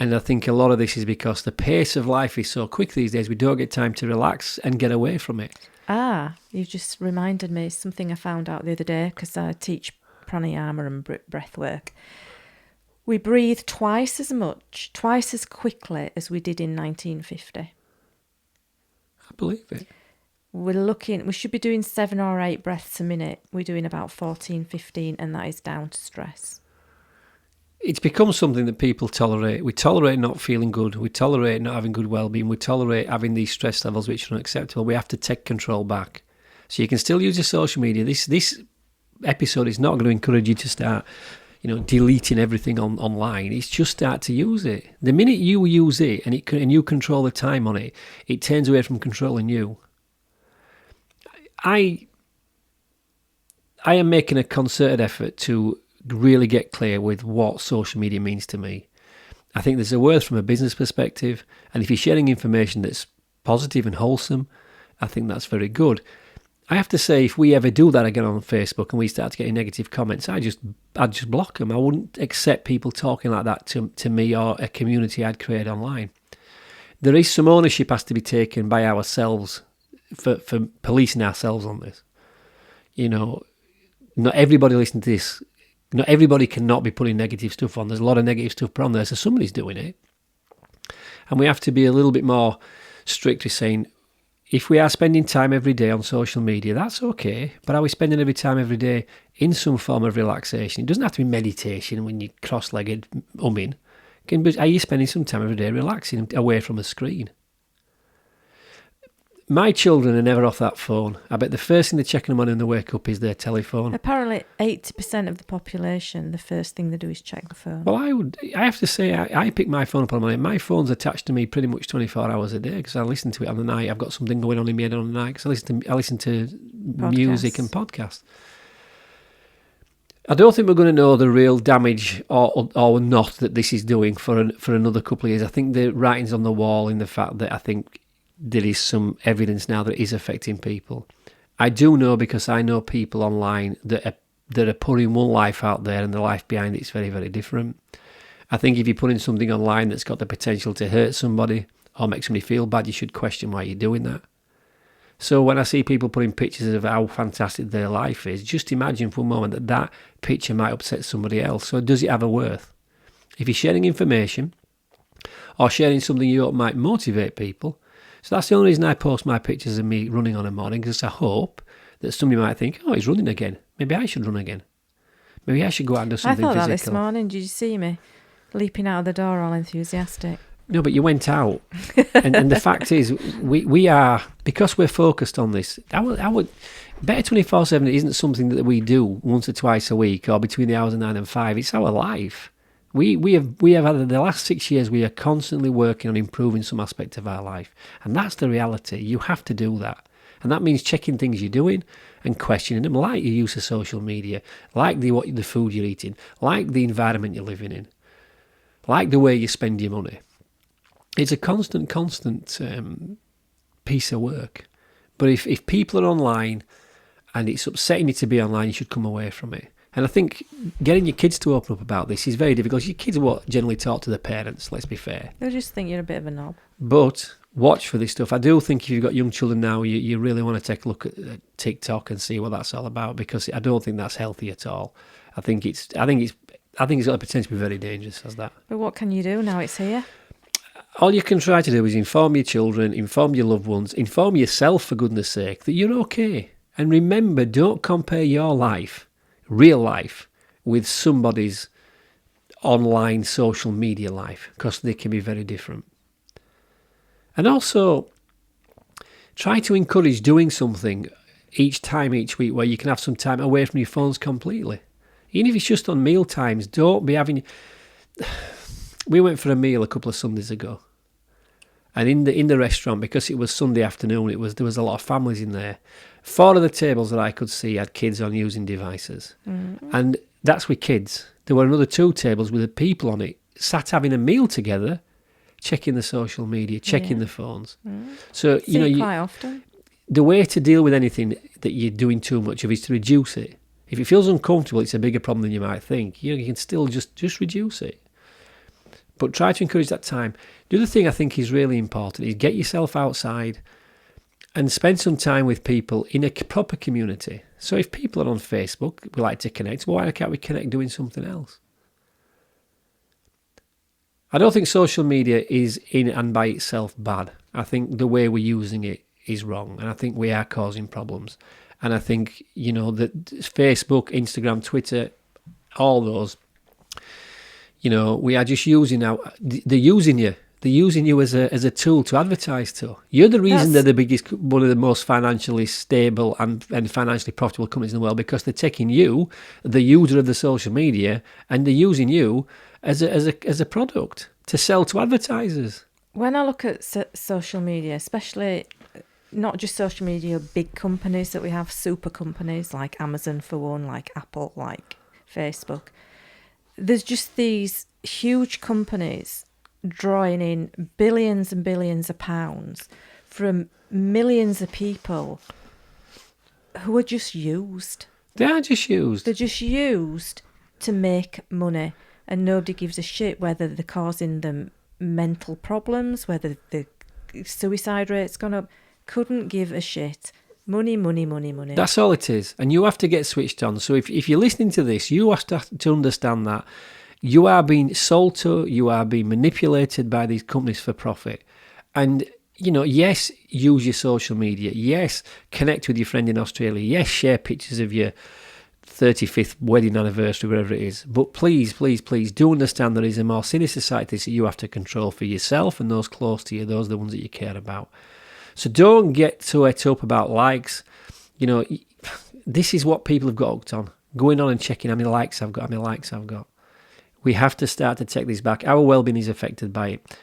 And I think a lot of this is because the pace of life is so quick these days, we don't get time to relax and get away from it. You just reminded me something I found out the other day, because I teach pranayama and breath work. We breathe twice as quickly as we did in 1950. I believe it. We should be doing 7 or 8 breaths a minute. We're doing about 14, 15, and that is down to stress. It's become something that people tolerate. We tolerate not feeling good. We tolerate not having good well-being. We tolerate having these stress levels which are unacceptable. We have to take control back. So you can still use your social media. This episode is not going to encourage you to start, deleting everything online. It's just start to use it. The minute you use it and you control the time on it, it turns away from controlling you. I am making a concerted effort to really get clear with what social media means to me. I think there's a worth from a business perspective, and if you're sharing information that's positive and wholesome, I think that's very good. I have to say, if we ever do that again on Facebook and we start getting negative comments, I'd just block them. I wouldn't accept people talking like that to me or a community I'd create online. There is some ownership has to be taken by ourselves for policing ourselves on this. Not everybody listening to this. Not everybody cannot be putting negative stuff on. There's a lot of negative stuff put on there, so somebody's doing it. And we have to be a little bit more strictly saying, if we are spending time every day on social media, that's okay. But are we spending every day in some form of relaxation? It doesn't have to be meditation when you're cross-legged humming. Are you spending some time every day relaxing away from a screen? My children are never off that phone. I bet the first thing they're checking them on when they wake up is their telephone. Apparently 80% of the population, the first thing they do is check the phone. Well, I have to say, I pick my phone up on the night. My phone's attached to me pretty much 24 hours a day because I listen to it on the night. I've got something going on in my head on the night because I listen to music and podcasts. I don't think we're going to know the real damage or not that this is doing for another couple of years. I think the writing's on the wall in the fact that I think there is some evidence now that it is affecting people. I do know because I know people online that are putting one life out there and the life behind it is very, very different. I think if you're putting something online that's got the potential to hurt somebody or make somebody feel bad, you should question why you're doing that. So when I see people putting pictures of how fantastic their life is, just imagine for a moment that picture might upset somebody else. So does it have a worth? If you're sharing information or sharing something you hope might motivate people, so that's the only reason I post my pictures of me running on a morning, because I hope that somebody might think, oh, he's running again. Maybe I should run again. Maybe I should go out and do something physical. I thought that this morning. Did you see me leaping out of the door all enthusiastic? No, but you went out. and the fact is, we are, because we're focused on this, I would Better 24/7 isn't something that we do once or twice a week or between the hours of 9 and 5. It's our life. We have had, the last 6 years, we are constantly working on improving some aspect of our life. And that's the reality. You have to do that. And that means checking things you're doing and questioning them, like your use of social media, like the food you're eating, like the environment you're living in, like the way you spend your money. It's a constant piece of work. But if people are online and it's upsetting you to be online, you should come away from it. And I think getting your kids to open up about this is very difficult. Your kids will generally talk to their parents, let's be fair. They'll just think you're a bit of a knob. But watch for this stuff. I do think if you've got young children now, you really want to take a look at TikTok and see what that's all about, because I don't think that's healthy at all. I think it's got the potential to be very dangerous as that. But what can you do now it's here? All you can try to do is inform your children, inform your loved ones, inform yourself, for goodness sake, that you're okay. And remember, don't compare your life, real life, with somebody's online social media life, because they can be very different. And also, try to encourage doing something each week where you can have some time away from your phones completely. Even if it's just on meal times, don't be having... We went for a meal a couple of Sundays ago, and in the restaurant, because it was Sunday afternoon, there was a lot of families in there. 4 of the tables that I could see had kids on using devices, and that's with kids. There were another 2 tables with the people on it, sat having a meal together, checking the social media, checking the phones. So quite often. The way to deal with anything that you're doing too much of is to reduce it. If it feels uncomfortable, it's a bigger problem than you might think. You can still just reduce it. But try to encourage that time. The other thing I think is really important is get yourself outside and spend some time with people in a proper community. So if people are on Facebook, we like to connect, why can't we connect doing something else? I don't think social media is in and by itself bad. I think the way we're using it is wrong, and I think we are causing problems. And I think, that Facebook, Instagram, Twitter, all those... we are just using now. They're using you. They're using you as a tool to advertise to. You're the reason they're one of the most financially stable and financially profitable companies in the world, because they're taking you, the user of the social media, and they're using you as a product to sell to advertisers. When I look at social media, especially not just social media, big companies that we have, super companies like Amazon for one, like Apple, like Facebook. There's just these huge companies drawing in billions and billions of pounds from millions of people who are just used. They are just used. They're just used to make money, and nobody gives a shit whether they're causing them mental problems, whether the suicide rate's gone up. Couldn't give a shit. Money, money, money, money. That's all it is. And you have to get switched on. So if you're listening to this, you have to understand that you are being sold to, you are being manipulated by these companies for profit. And, yes, use your social media. Yes, connect with your friend in Australia. Yes, share pictures of your 35th wedding anniversary, wherever it is. But please, please, please do understand there is a more sinister side to this that you have to control for yourself and those close to you, those are the ones that you care about. So don't get too het up about likes. This is what people have got hooked on. Going on and checking how many likes I've got, We have to start to take this back. Our well-being is affected by it.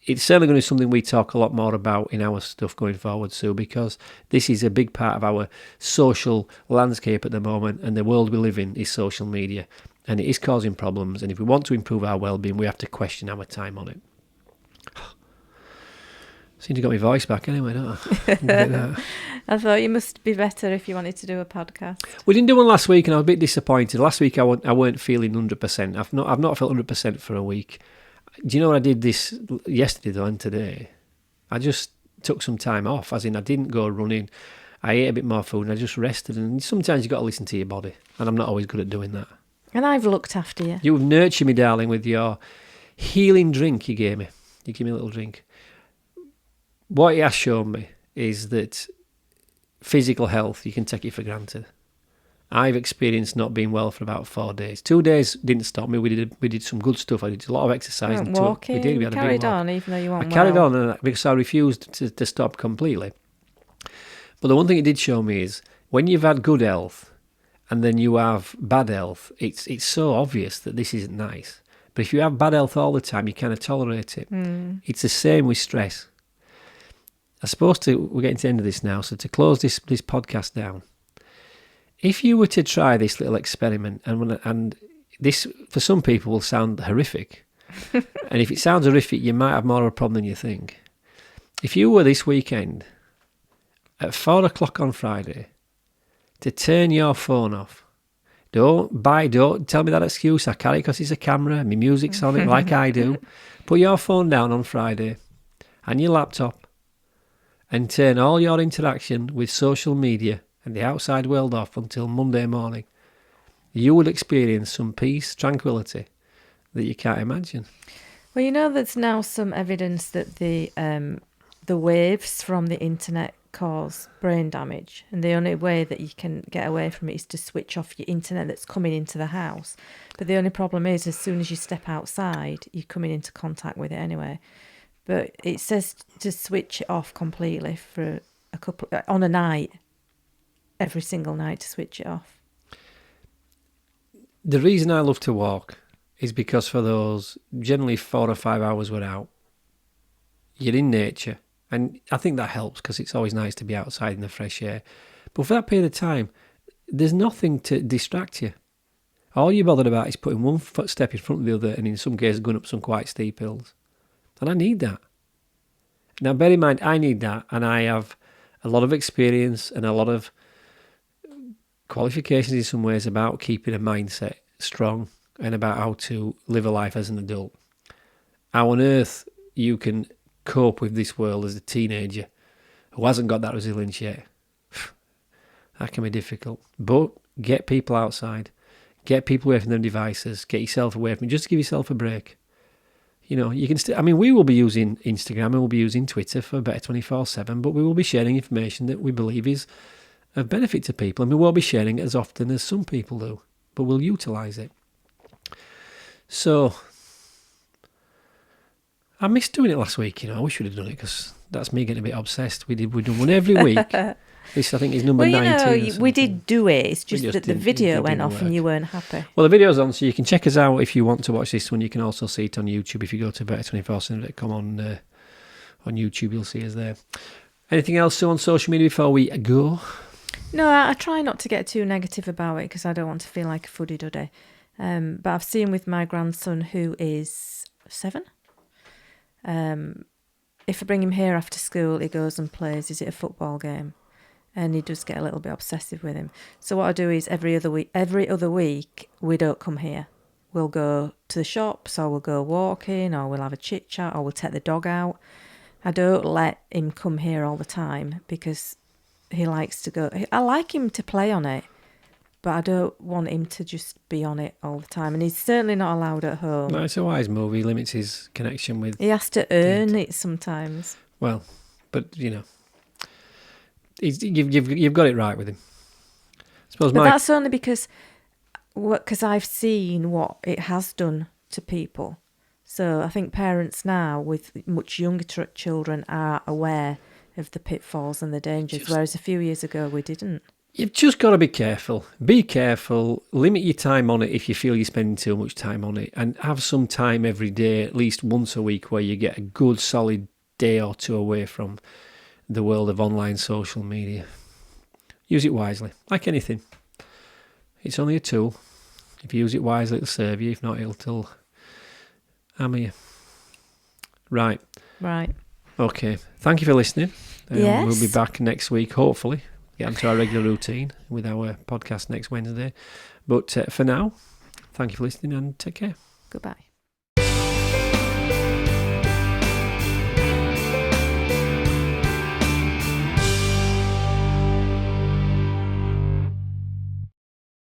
It's certainly going to be something we talk a lot more about in our stuff going forward, Sue, because this is a big part of our social landscape at the moment, and the world we live in is social media, and it is causing problems. And if we want to improve our well-being, we have to question our time on it. Seem to got my voice back anyway, don't I? I thought you must be better if you wanted to do a podcast. We didn't do one last week, and I was a bit disappointed. Last week I weren't feeling 100%. I've not felt 100% for a week. Do you know what I did this yesterday though, and today? I just took some time off, as in I didn't go running. I ate a bit more food and I just rested. And sometimes you've got to listen to your body, and I'm not always good at doing that. And I've looked after you. You've nurtured me, darling, with your healing drink you gave me. You gave me a little drink. What it has shown me is that physical health, you can take it for granted. I've experienced not being well for about 4 days. 2 days didn't stop me. We did some good stuff. I did a lot of exercise. You weren't walking. We did. We had carried a big walk. on even though you weren't I carried well. on because I refused to stop completely. But the one thing it did show me is when you've had good health and then you have bad health, it's so obvious that this isn't nice. But if you have bad health all the time, you kind of tolerate it. It's the same with stress. We're getting to the end of this now, so to close this podcast down, if you were to try this little experiment, and this for some people will sound horrific, and if it sounds horrific, you might have more of a problem than you think. If you were this weekend at 4 o'clock on Friday to turn your phone off, don't tell me that excuse, I carry it because it's a camera, my music's on it like I do. Put your phone down on Friday and your laptop and turn all your interaction with social media and the outside world off until Monday morning. You would experience some peace, tranquility that you can't imagine. Well, you know, there's now some evidence that the waves from the internet cause brain damage, and the only way that you can get away from it is to switch off your internet that's coming into the house. But the only problem is, as soon as you step outside, you're coming into contact with it anyway. But it says to switch it off completely for on a night, every single night to switch it off. The reason I love to walk is because for those generally 4 or 5 hours we're out, you're in nature. And I think that helps because it's always nice to be outside in the fresh air. But for that period of time, there's nothing to distract you. All you're bothered about is putting one footstep in front of the other, and in some cases going up some quite steep hills. And I need that. Now, bear in mind, I need that, and I have a lot of experience and a lot of qualifications in some ways about keeping a mindset strong and about how to live a life as an adult. How on earth you can cope with this world as a teenager who hasn't got that resilience yet, that can be difficult. But get people outside, get people away from their devices, get yourself away from it, just to give yourself a break. You know, you can we will be using Instagram and we'll be using Twitter for Better 24/7, but we will be sharing information that we believe is of benefit to people, and we won't be sharing it as often as some people do, but we'll utilise it. So I missed doing it last week, I wish we'd have done it because that's me getting a bit obsessed. We've done one every week. This, I think, is number 19. We did do it. It's just that the video went off and you weren't happy. Well, the video's on, so you can check us out if you want to watch this one. You can also see it on YouTube. If you go to better24.com on YouTube, you'll see us there. Anything else on social media before we go? No, I try not to get too negative about it because I don't want to feel like a fuddy-duddy. But I've seen with my grandson, who is 7, if I bring him here after school, he goes and plays. Is it a football game? And he does get a little bit obsessive with him. So what I do is every other week, we don't come here. We'll go to the shops, or we'll go walking, or we'll have a chit chat, or we'll take the dog out. I don't let him come here all the time because he likes to go. I like him to play on it, but I don't want him to just be on it all the time. And he's certainly not allowed at home. No, it's a wise move. He limits his connection with... He has to earn it sometimes. Well, but, you've got it right with him. But that's only because I've seen what it has done to people. So I think parents now with much younger children are aware of the pitfalls and the dangers, whereas a few years ago we didn't. You've just got to be careful. Be careful. Limit your time on it if you feel you're spending too much time on it, and have some time every day, at least once a week, where you get a good solid day or two away from the world of online social media. Use it wisely, like anything. It's only a tool. If you use it wisely, it'll serve you. If not, it'll hammer you. Right. Okay. Thank you for listening. Yes. We'll be back next week, hopefully. Get into our regular routine with our podcast next Wednesday. But for now, thank you for listening and take care. Goodbye.